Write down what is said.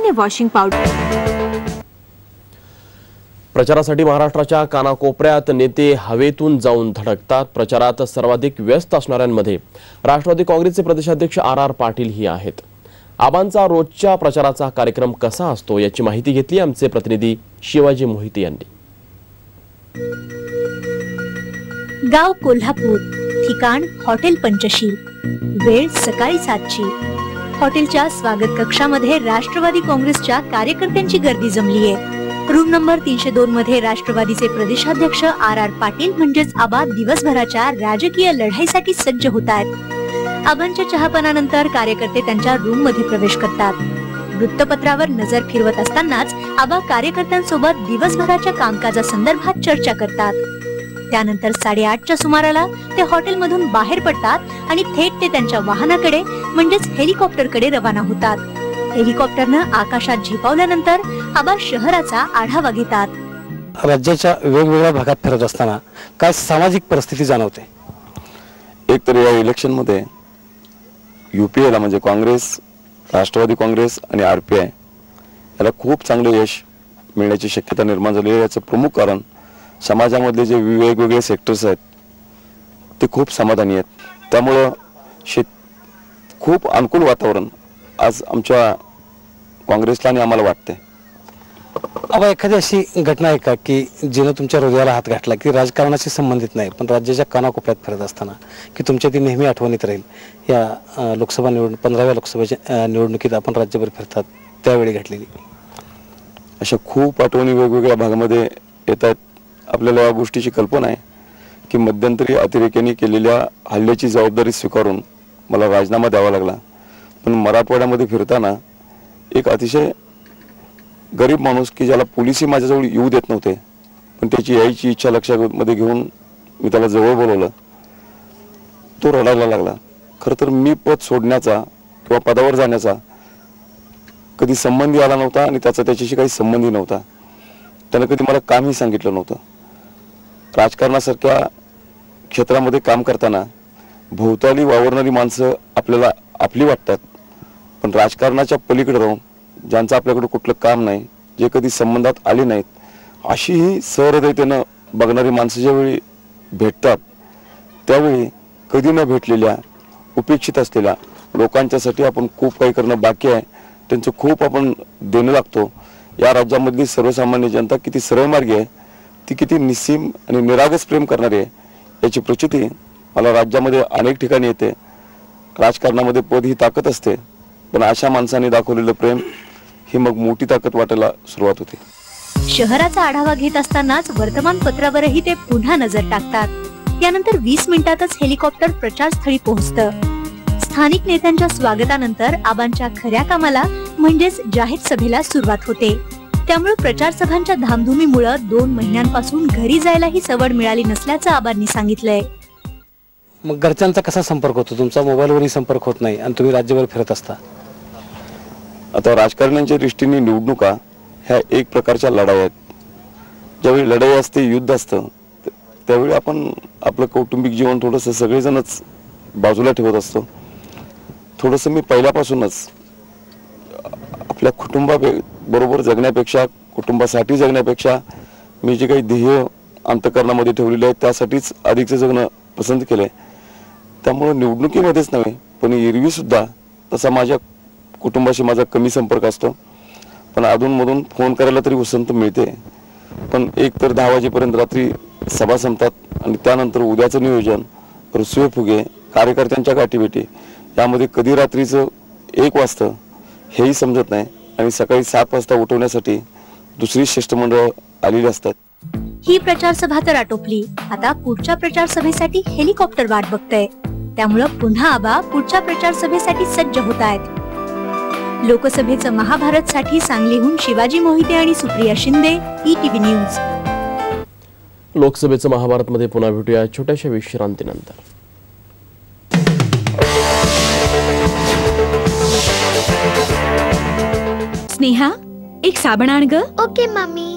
सामान्य washing powder. प्रचारासाठी महाराष्ट्राच्या कानाकोपऱ्यात नेते हवेतून जाऊन धडकतात। प्रचारात सर्वाधिक व्यस्त असणाऱ्यांमध्ये राष्ट्रवादी काँग्रेसचे प्रदेशाध्यक्ष आर पाटील ही आहेत। आबांचा रोजच्या प्रचाराचा कार्यक्रम कसा असतो याची माहिती घेतली आमचे प्रतिनिधी शिवाजी मोहिते यांनी। गाव कोल्हापूर, ठिकाण हॉटेल पंचशील, वेळ सकाळी 7ची। हॉटेलच्या स्वागत कक्षामध्ये राष्ट्रवादी काँग्रेसच्या कार्यकर्त्यांची गर्दी जमली आहे। रूम नंबर 302 मध्ये राष्ट्रवादीचे प्रदेशाध्यक्ष आर पाटील म्हणजेच आबा दिवसभराच्या राजकीय लढाईसाठी सज्ज होत आहेत। आबांच्या चहापानानंतर कार्यकर्ते त्यांच्या रूम मध्ये प्रवेश करतात। वृत्तपत्रावर नजर फिरवत असतानाच आबा कार्यकर्त्यांसोबत दिवसभराच्या कामकाजासंदर्भात चर्चा करतात। त्यानंतर 8:30च्या सुमाराला ते हॉटेलमधून बाहेर पडतात आणि थेट ते त्यांच्या वाहनाकडे म्हणजेच हेलिकॉप्टरकडे रवाना होतात। हेलिकॉप्टरनं आकाशात झेपावल्यानंतर आबा शहराचा आढावा घेतात। राज्याच्या वेगवेगळ्या भागात फिरत असताना काय सामाजिक परिस्थिती जाणवते? एक तर या इलेक्शन मध्ये यूपीएला म्हणजे काँग्रेस, राष्ट्रवादी काँग्रेस आणि आरपीआय याला खूप चांगले यश मिळण्याची शक्यता निर्माण झाली आहे। याचं प्रमुख कारण समाजामधले जे वेगवेगळे सेक्टर्स आहेत ते खूप समाधानी आहेत। त्यामुळे खूप अनुकूल वातावरण आज आमच्या काँग्रेसला आणि आम्हाला वाटते। आबा, एखादी अशी घटना आहे का की जिने तुमच्या हृदयाला हात घातला, की राजकारणाशी संबंधित नाही पण राज्याच्या कानाकोपऱ्यात फिरत असताना की तुमच्या ती नेहमी आठवणीत राहील? या लोकसभा 15व्या लोकसभेच्या निवडणुकीत आपण राज्यभर फिरतात त्यावेळी घडलेली अशा खूप आठवणी वेगवेगळ्या भागामध्ये येत आहेत। आपल्याला या गोष्टीची कल्पना आहे की मध्यंतरी अतिरेक्यांनी केलेल्या हल्ल्याची जबाबदारी स्वीकारून मला राजीनामा द्यावा लागला। पण मराठवाड्यामध्ये फिरताना एक अतिशय गरीब माणूस की ज्याला पोलिसही माझ्याजवळ येऊ देत नव्हते पण त्याची यायची इच्छा लक्षामध्ये घेऊन मी त्याला जवळ बोलवलं, तो रडायला लागला। खरं तर मी पद सोडण्याचा किंवा पदावर जाण्याचा कधी संबंधी आला नव्हता आणि त्याच्याशी काही संबंधी नव्हता। त्यानं कधी मला कामही सांगितलं नव्हतं। राजकारणासारख्या क्षेत्रामध्ये काम करताना भोवताली वावरणारी माणसं आपल्याला आपली वाटतात पण राजकारणाच्या पलीकडे राहून ज्यांचं आपल्याकडे कुठलं काम नाही, जे कधी संबंधात आले नाहीत, अशी ही सहृदयतेनं बघणारी माणसं ज्यावेळी भेटतात त्यावेळी कधी न भेटलेल्या उपेक्षित असलेल्या लोकांच्यासाठी आपण खूप काही करणं बाकी आहे। त्यांचं खूप आपण देणं लागतो। या राज्यामधली सर्वसामान्य जनता किती सरळमार्गी आहे, ती किती निस्सीम आणि निरागस प्रेम करणारी आहे याची प्रचिती मला राज्यामध्ये अनेक ठिकाणी येते। राजकारणामध्ये पद ही ताकद असते पण अशा माणसांनी दाखवलेलं प्रेम ही मग मोठी ताकद वाटायला सुरुवात होते। शहराचा आढावा घेत असतानाच वर्तमानपत्रावरही ते पुन्हा नजर टाकतात। यानंतर 20 मिनिटातच हेलिकॉप्टर प्रचारस्थळी पोहोचतं। स्थानिक नेत्यांच्या स्वागतानंतर आबांच्या खऱ्या कामाला म्हणजेच जाहीर सभेला सुरुवात होते। त्यामुळे प्रचार सभांच्या धामधुमीमुळे 2 महिन्यांपासून घरी जायलाही सवड मिळाली नसल्याचं आबांनी सांगितलंय। मग घरच्यांचा कसा संपर्क होतो? तुमचा मोबाईलवरही संपर्क होत नाही आणि तुम्ही राज्यभर फिरत असता। आता राजकारण्यांच्या दृष्टीने निवडणुका ह्या एक प्रकारच्या लढाई आहेत। ज्यावेळी लढाई असते, युद्ध असतं, त्यावेळी आपण आपलं कौटुंबिक जीवन थोडंसं सगळेजणच बाजूला ठेवत असतो। थोडंसं मी पहिल्यापासूनच आपल्या कुटुंबाबरोबर जगण्यापेक्षा, कुटुंबासाठी जगण्यापेक्षा मी जे काही ध्येय अंतःकरणामध्ये ठेवलेले आहेत त्यासाठीच अधिकचं जगणं पसंत केलंय। त्यामुळे निवडणुकीमध्येच नव्हे पण एरवी सुद्धा तसा माझ्या कुटुंबाशी माझा कमी संपर्क असतो। पण अधूनमधून फोन करायला तरी उसंत मिळते। पण एक तर 10 वाजेपर्यंत रात्री सभा संपतात आणि त्यानंतर उद्याचं नियोजन, रुसवे फुगे, कार्यकर्त्यांच्या गाठीभेटी यामध्ये कधी रात्रीचं 1 वाजतं हेही समजत नाही आणि सकाळी 7 वाजता उठवण्यासाठी दुसरी शिष्टमंडळ आलेली असतात। ही प्रचार सभा तर आटोपली, आता पुढच्या प्रचार सभेसाठी हेलिकॉप्टर वाट बघतंय। त्यामुळे पुन्हा आबा पुढच्या प्रचार सभेसाठी सज्ज होत आहेत। लोकसभेचं महाभारत साठी सांगलीहून शिवाजी मोहिते आणि सुप्रिया शिंदे, ETV न्यूज। लोकसभेचं महाभारत मध्ये पुन्हा भेटूया छोट्याशा विश्रांतीनंतर। स्नेहा, एक साबण आण ग। Okay mummy.